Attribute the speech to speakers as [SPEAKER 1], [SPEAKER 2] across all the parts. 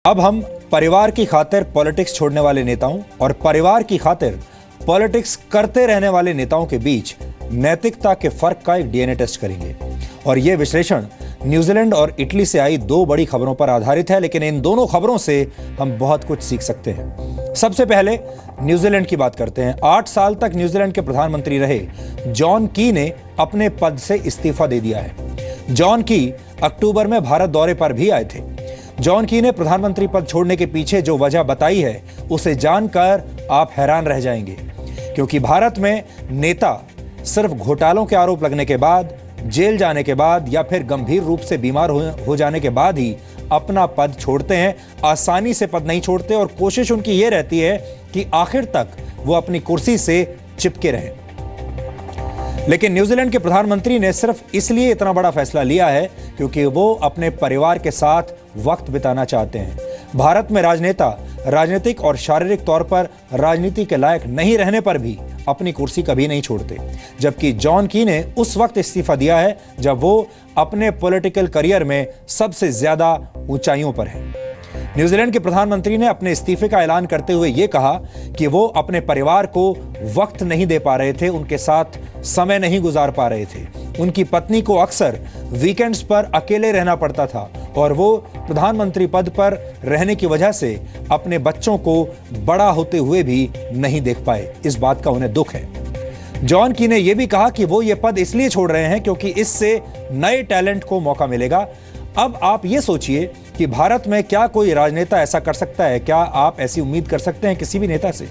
[SPEAKER 1] अब हम परिवार की खातिर पॉलिटिक्स छोड़ने वाले नेताओं और परिवार की खातिर पॉलिटिक्स करते रहने वाले नेताओं के बीच नैतिकता के फर्क का एक डीएनए टेस्ट करेंगे। और यह विश्लेषण न्यूजीलैंड और इटली से आई दो बड़ी खबरों पर आधारित है, लेकिन इन दोनों खबरों से हम बहुत कुछ सीख सकते हैं। सबसे पहले न्यूजीलैंड की बात करते हैं। 8 साल तक न्यूजीलैंड के प्रधानमंत्री रहे जॉन की ने अपने पद से इस्तीफा दे दिया है। जॉन की अक्टूबर में भारत दौरे पर भी आए थे। जॉन की ने प्रधानमंत्री पद छोड़ने के पीछे जो वजह बताई है उसे जानकर आप हैरान रह जाएंगे, क्योंकि भारत में नेता सिर्फ घोटालों के आरोप लगने के बाद, जेल जाने के बाद या फिर गंभीर रूप से बीमार हो जाने के बाद ही अपना पद छोड़ते हैं। आसानी से पद नहीं छोड़ते और कोशिश उनकी यह रहती है कि आखिर तक वो अपनी कुर्सी से चिपके रहें। लेकिन न्यूजीलैंड के प्रधानमंत्री ने सिर्फ इसलिए इतना बड़ा फैसला लिया है क्योंकि वो अपने परिवार के साथ वक्त बिताना चाहते हैं। भारत में राजनेता राजनीतिक और शारीरिक तौर पर राजनीति के लायक नहीं रहने पर भी अपनी कुर्सी कभी नहीं छोड़ते, जबकि जॉन की ने उस वक्त इस्तीफा दिया है जब वो अपने पॉलिटिकल करियर में सबसे ज्यादा ऊंचाइयों पर है। न्यूजीलैंड के प्रधानमंत्री ने अपने इस्तीफे का ऐलान करते हुए यह कहा कि वो अपने परिवार को वक्त नहीं दे पा रहे थे, उनके साथ समय नहीं गुजार पा रहे थे। उनकी पत्नी को अक्सर वीकेंड्स पर अकेले रहना पड़ता था और वो प्रधानमंत्री पद पर रहने की वजह से अपने बच्चों को बड़ा होते हुए भी नहीं देख पाए। इस बात का उन्हें दुख है। जॉन की ने यह भी कहा कि वो ये पद इसलिए छोड़ रहे हैं क्योंकि इससे नए टैलेंट को मौका मिलेगा। अब आप ये सोचिए कि भारत में क्या कोई राजनेता ऐसा कर सकता है? क्या आप ऐसी उम्मीद कर सकते हैं किसी भी नेता से?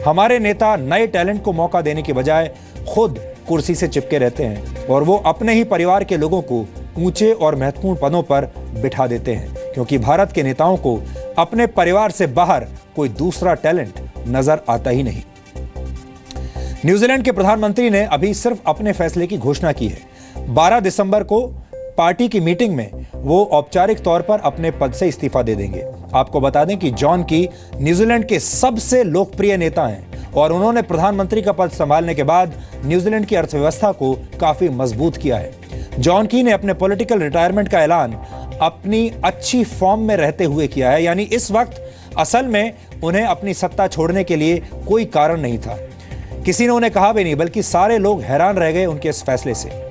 [SPEAKER 1] हमारे नेता नए टैलेंट को मौका देने के बजाय खुद कुर्सी से चिपके रहते हैं और वो अपने ही परिवार के लोगों को ऊंचे और महत्वपूर्ण पदों पर बिठा देते हैं, क्योंकि भारत के नेताओं को अपने परिवार से बाहर कोई दूसरा टैलेंट नजर आता ही नहीं। न्यूजीलैंड के प्रधानमंत्री ने अभी सिर्फ अपने फैसले की घोषणा की है। 12 दिसंबर को पार्टी की मीटिंग में वो औपचारिक तौर पर अपने पद से इस्तीफा दे देंगे। आपको बता दें कि जॉन की न्यूजीलैंड के सबसे लोकप्रिय नेता हैं और उन्होंने प्रधानमंत्री का पद संभालने के बाद न्यूजीलैंड की अर्थव्यवस्था को काफी मजबूत किया है। जॉन की ने अपने पॉलिटिकल रिटायरमेंट का ऐलान अपनी अच्छी फॉर्म में रहते हुए किया है, यानी इस वक्त असल में उन्हें अपनी सत्ता छोड़ने के लिए कोई कारण नहीं था। किसी ने उन्हें कहा भी नहीं, बल्कि सारे लोग हैरान रह गए उनके इस फैसले से।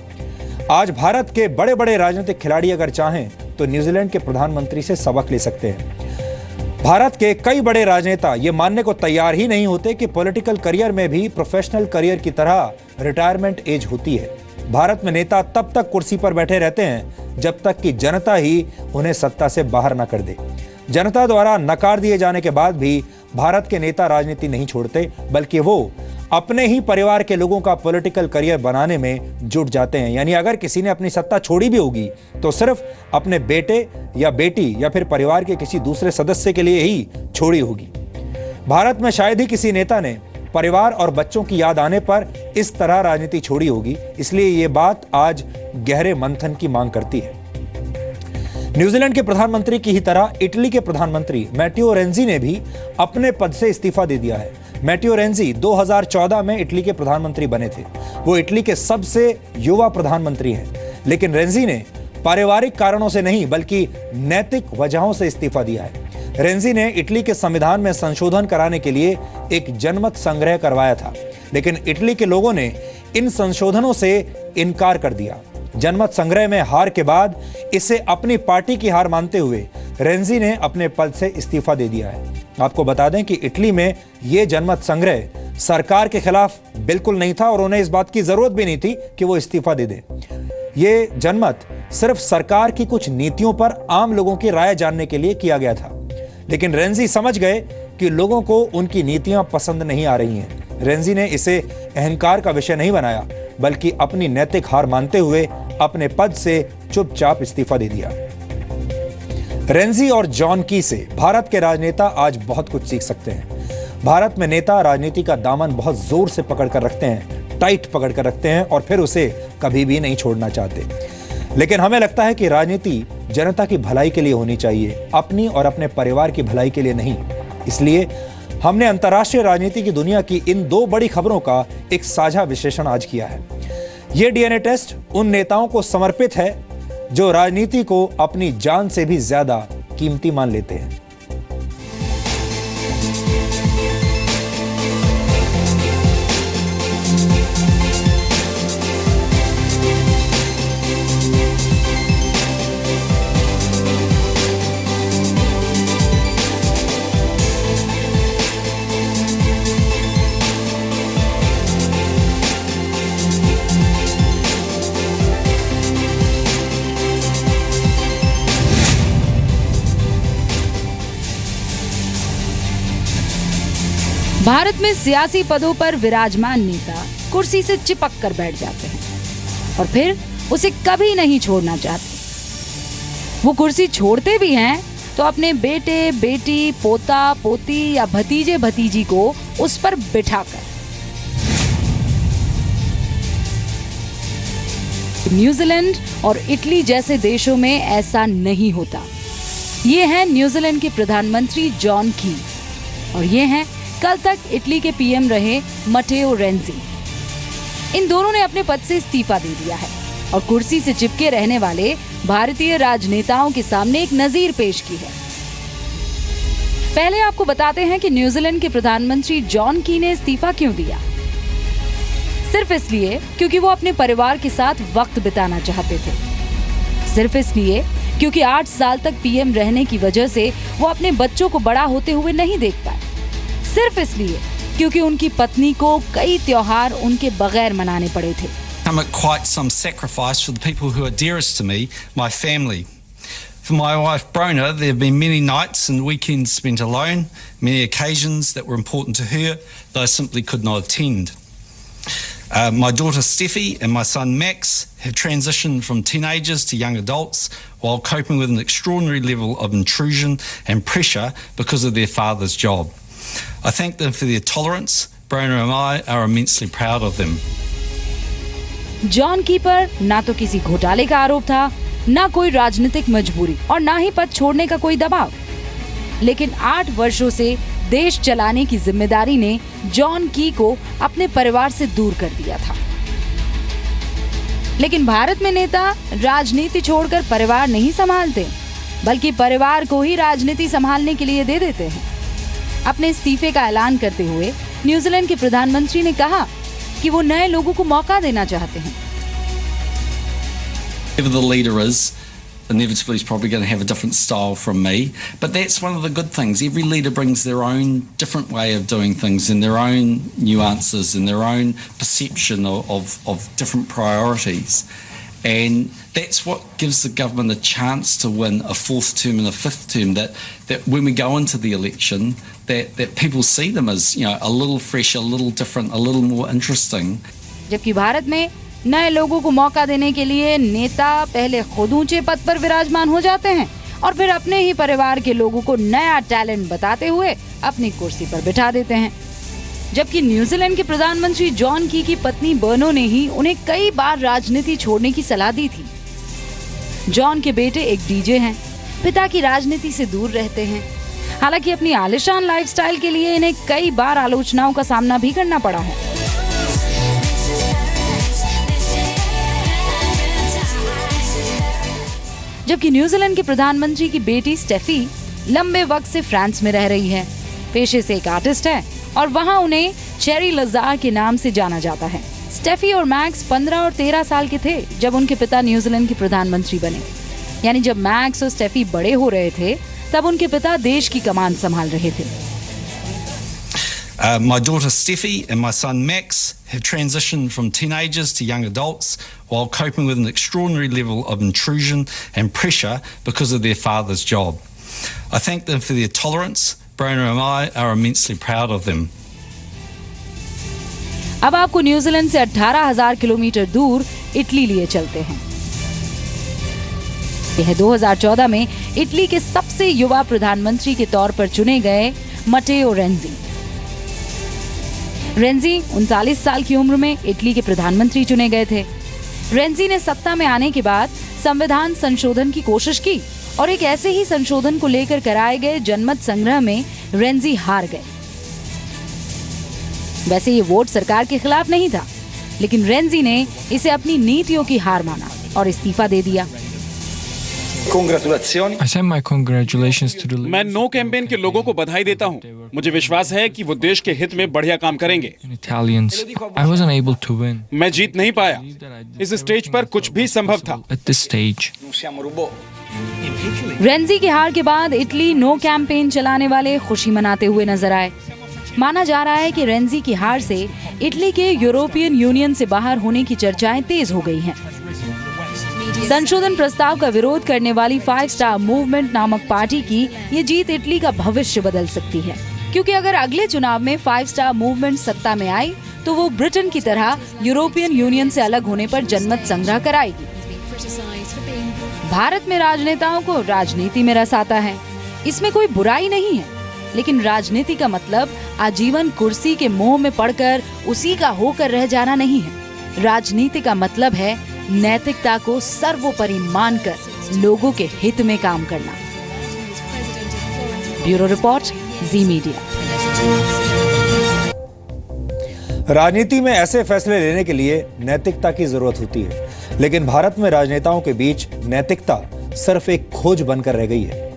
[SPEAKER 1] आज भारत के बड़े बड़े राजनीतिक खिलाड़ी अगर चाहें तो न्यूजीलैंड के प्रधानमंत्री से सबक ले सकते हैं। भारत के कई बड़े राजनेता ये मानने को तैयार ही नहीं होते कि पॉलिटिकल करियर में भी प्रोफेशनल करियर की तरह रिटायरमेंट एज होती है। भारत में नेता तब तक कुर्सी पर बैठे रहते हैं जब तक कि जनता ही उन्हें सत्ता से बाहर न कर दे। जनता द्वारा नकार दिए जाने के बाद भी भारत के नेता राजनीति नहीं छोड़ते, बल्कि वो अपने ही परिवार के लोगों का पॉलिटिकल करियर बनाने में जुट जाते हैं। यानी अगर किसी ने अपनी सत्ता छोड़ी भी होगी तो सिर्फ अपने बेटे या बेटी या फिर परिवार के किसी दूसरे सदस्य के लिए ही छोड़ी होगी। भारत में शायद ही किसी नेता ने परिवार और बच्चों की याद आने पर इस तरह राजनीति छोड़ी होगी। इसलिए ये बात आज गहरे मंथन की मांग करती है। न्यूजीलैंड के प्रधानमंत्री की ही तरह इटली के प्रधानमंत्री मैटेओ रेंजी ने भी अपने पद से इस्तीफा दे दिया है। मैटेओ रेंजी 2014 में इटली के प्रधानमंत्री बने थे। वो इटली के सबसे युवा प्रधानमंत्री हैं, लेकिन रेंजी ने पारिवारिक कारणों से नहीं बल्कि नैतिक वजहों से इस्तीफा दिया है। रेंजी ने इटली के संविधान में संशोधन कराने के लिए एक जनमत संग्रह करवाया था, लेकिन इटली के लोगों ने इन संशोधनों से इनकार कर दिया। जनमत संग्रह में हार के बाद इसे अपनी पार्टी की हार मानते हुए रेंजी ने अपने पद से इस्तीफा दे दिया है। आपको बता दें कि इटली में यह जनमत संग्रह सरकार के खिलाफ बिल्कुल नहीं था और उन्हें इस बात की जरूरत भी नहीं थी कि वो इस्तीफा दे दे। ये जनमत सिर्फ सरकार की कुछ नीतियों पर आम लोगों की राय जानने के लिए किया गया था, लेकिन रेंजी समझ गए कि लोगों को उनकी नीतियां पसंद नहीं आ रही हैं। रेंजी ने इसे अहंकार का विषय नहीं बनाया, बल्कि अपनी नैतिक हार मानते हुए अपने पद से चुपचाप इस्तीफा दे दिया। रेंजी और जॉन की से भारत के राजनेता आज बहुत कुछ सीख सकते हैं। भारत में नेता राजनीति का दामन बहुत जोर से पकड़ कर रखते हैं, टाइट पकड़ कर रखते हैं और फिर उसे कभी भी नहीं छोड़ना चाहते। लेकिन हमें लगता है कि राजनीति जनता की भलाई के लिए होनी चाहिए, अपनी और अपने परिवार की भलाई के लिए नहीं। इसलिए हमने अंतर्राष्ट्रीय राजनीति की दुनिया की इन दो बड़ी खबरों का एक साझा विश्लेषण आज किया है। यह डीएनए टेस्ट उन नेताओं को समर्पित है जो राजनीति को अपनी जान से भी ज्यादा कीमती मान लेते हैं।
[SPEAKER 2] भारत में सियासी पदों पर विराजमान नेता कुर्सी से चिपक कर बैठ जाते हैं और फिर उसे कभी नहीं छोड़ना चाहते। वो कुर्सी छोड़ते भी हैं तो अपने बेटे, बेटी, पोता, पोती या भतीजे, भतीजी को उस पर बिठाकर। न्यूजीलैंड और इटली जैसे देशों में ऐसा नहीं होता। ये हैं न्यूजीलैंड के प्रधानमंत्री जॉन की और ये हैं कल तक इटली के पीएम रहे मटेओ रेंजी। इन दोनों ने अपने पद से इस्तीफा दे दिया है और कुर्सी से चिपके रहने वाले भारतीय राजनेताओं के सामने एक नजीर पेश की है। पहले आपको बताते हैं कि न्यूजीलैंड के प्रधानमंत्री जॉन की ने इस्तीफा क्यों दिया। सिर्फ इसलिए क्योंकि वो अपने परिवार के साथ वक्त बिताना चाहते थे। सिर्फ इसलिए क्योंकि 8 साल तक पीएम रहने की वजह से वो अपने बच्चों को बड़ा होते हुए नहीं देख पाए। सिर्फ इसलिए क्योंकि उनकी पत्नी को कई त्योहार उनके बगैर मनाने पड़े थे।
[SPEAKER 3] Come at quite some sacrifice for the people who are dearest to me, my family. For my wife Brona, there have been many nights and weekends spent alone, many occasions that were important to her that I simply could not attend. My daughter Steffi and my son Max have transitioned from teenagers to young adults while coping with an extraordinary level of intrusion and pressure because of their father's job. I thank them for their tolerance. Brona and I are immensely proud of them.
[SPEAKER 2] John की पर ना तो किसी घोटाले का आरोप था, ना कोई राजनीतिक मजबूरी और ना ही पद छोड़ने का कोई दबाव। लेकिन 8 वर्षों से देश चलाने की जिम्मेदारी ने जॉन की को अपने परिवार से दूर कर दिया था। लेकिन भारत में नेता राजनीति छोड़कर परिवार नहीं संभालते, बल्कि परिवार को ही राजनीति संभालने के लिए दे देते हैं। अपने इस्तीफे का ऐलान करते हुए न्यूजीलैंड के प्रधानमंत्री ने कहा कि वो नए लोगों को मौका देना चाहते हैं।
[SPEAKER 3] Whoever the leader is, inevitably is probably going to have a different style from me, but that's one of the good things. Every leader brings their own different way of doing things and their own nuances and their own perception of different priorities. And that's what gives the government a chance to win a 4th term and a 5th term, that when we go into the election, that people see them as, you know, a little fresh, a little different, a little more interesting.
[SPEAKER 2] जबकि भारत में नए लोगों को मौका देने के लिए नेता पहले खुद ऊंचे पद पर विराजमान हो जाते हैं और फिर अपने ही परिवार के लोगों को नया टैलेंट बताते हुए अपनी कुर्सी पर बिठा देते हैं। जबकि न्यूजीलैंड के प्रधानमंत्री जॉन की पत्नी बर्नो ने ही उन्हें कई बार राजनीति छोड़ने की सलाह दी थी। जॉन के बेटे एक डीजे हैं, पिता की राजनीति से दूर रहते हैं। हालांकि अपनी आलिशान लाइफस्टाइल के लिए इन्हें कई बार आलोचनाओं का सामना भी करना पड़ा है। जबकि न्यूजीलैंड के प्रधानमंत्री की बेटी स्टेफी लंबे वक्त से फ्रांस में रह रही है। पेशे से एक आर्टिस्ट है और वहां उन्हें चेरी लज़ार के नाम से जाना जाता है। स्टेफी और मैक्स 15 और 13 साल के थे जब उनके पिता न्यूजीलैंड के प्रधानमंत्री बने। यानी जब मैक्स और स्टेफी बड़े हो रहे थे तब उनके पिता देश की कमान संभाल रहे थे।
[SPEAKER 3] My daughter Steffi and my son Max have transitioned from teenagers to young adults while coping with an extraordinary level of intrusion and pressure because of their father's job. I thank them for their tolerance. Brona and I are immensely proud of them.
[SPEAKER 2] अब आपको New Zealand से 18,000 kilometre दूर Italy लिए चलते हैं। यह 2014 में Italy के सबसे युवा प्रधानमंत्री के तौर पर चुने गए मटेओ रेंजी। रेंजी 39 साल की उम्र में इटली के प्रधानमंत्री चुने गए थे। रेंजी ने सत्ता में आने के बाद संविधान संशोधन की कोशिश की और एक ऐसे ही संशोधन को लेकर कराए गए जनमत संग्रह में रेंजी हार गए। वैसे ये वोट सरकार के खिलाफ नहीं था, लेकिन रेंजी ने इसे अपनी नीतियों की हार माना और इस्तीफा दे दिया।
[SPEAKER 4] I send my congratulations to the
[SPEAKER 5] मैं नो कैंपेन के लोगों को बधाई देता हूँ। मुझे विश्वास है कि वो देश के हित में बढ़िया काम करेंगे।
[SPEAKER 4] Italians. I wasn't able to win.
[SPEAKER 5] मैं जीत नहीं पाया। इस स्टेज पर कुछ भी संभव था।
[SPEAKER 4] At this stage.
[SPEAKER 2] रेंजी की हार के बाद इटली नो कैंपेन चलाने वाले खुशी मनाते हुए नजर आए। माना जा रहा है कि रेंजी की हार से इटली के यूरोपियन यूनियन से बाहर होने की चर्चाएं तेज हो गई हैं। संशोधन प्रस्ताव का विरोध करने वाली 5 स्टार मूवमेंट नामक पार्टी की ये जीत इटली का भविष्य बदल सकती है। क्योंकि अगर अगले चुनाव में 5 स्टार मूवमेंट सत्ता में आई तो वो ब्रिटेन की तरह यूरोपियन यूनियन से अलग होने पर जनमत संग्रह कराएगी। भारत में राजनेताओं को राजनीति में रस आता है, इसमें कोई बुराई नहीं है, लेकिन राजनीति का मतलब आजीवन कुर्सी के मोह में पड़कर उसी का होकर रह जाना नहीं है। राजनीति का मतलब है नैतिकता को सर्वोपरि मानकर लोगों के हित में काम करना। ब्यूरो रिपोर्ट, जी मीडिया।
[SPEAKER 1] राजनीति में ऐसे फैसले लेने के लिए नैतिकता की जरूरत होती है, लेकिन भारत में राजनेताओं के बीच नैतिकता सिर्फ एक खोज बनकर रह गई है।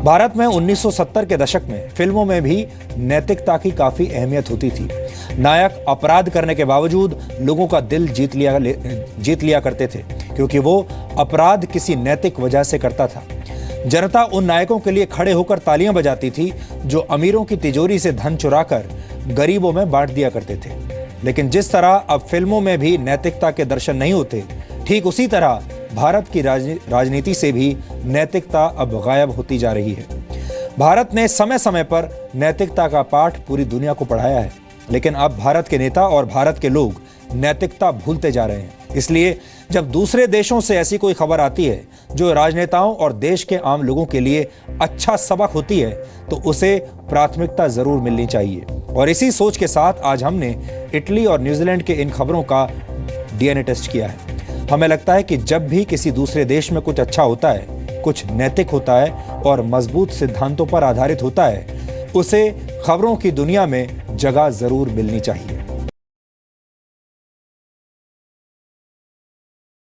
[SPEAKER 1] भारत में 1970 के दशक में फिल्मों में भी नैतिकता की काफी अहमियत होती थी। नायक अपराध करने के बावजूद लोगों का दिल जीत लिया करते थे, क्योंकि वो अपराध किसी नैतिक वजह से करता था। जनता उन नायकों के लिए खड़े होकर तालियां बजाती थी जो अमीरों की तिजोरी से धन चुराकर गरीबों में बांट दिया करते थे। लेकिन जिस तरह अब फिल्मों में भी नैतिकता के दर्शन नहीं होते, ठीक उसी तरह भारत की राजनीति से भी नैतिकता अब गायब होती जा रही है। भारत ने समय समय पर नैतिकता का पाठ पूरी दुनिया को पढ़ाया है, लेकिन अब भारत के नेता और भारत के लोग नैतिकता भूलते जा रहे हैं। इसलिए जब दूसरे देशों से ऐसी कोई खबर आती है जो राजनेताओं और देश के आम लोगों के लिए अच्छा सबक होती है, तो उसे प्राथमिकता जरूर मिलनी चाहिए। और इसी सोच के साथ आज हमने इटली और न्यूजीलैंड के इन खबरों का डीएनए टेस्ट किया है। हमें लगता है कि जब भी किसी दूसरे देश में कुछ अच्छा होता है, कुछ नैतिक होता है और मजबूत सिद्धांतों पर आधारित होता है, उसे खबरों की दुनिया में जगह जरूर मिलनी चाहिए।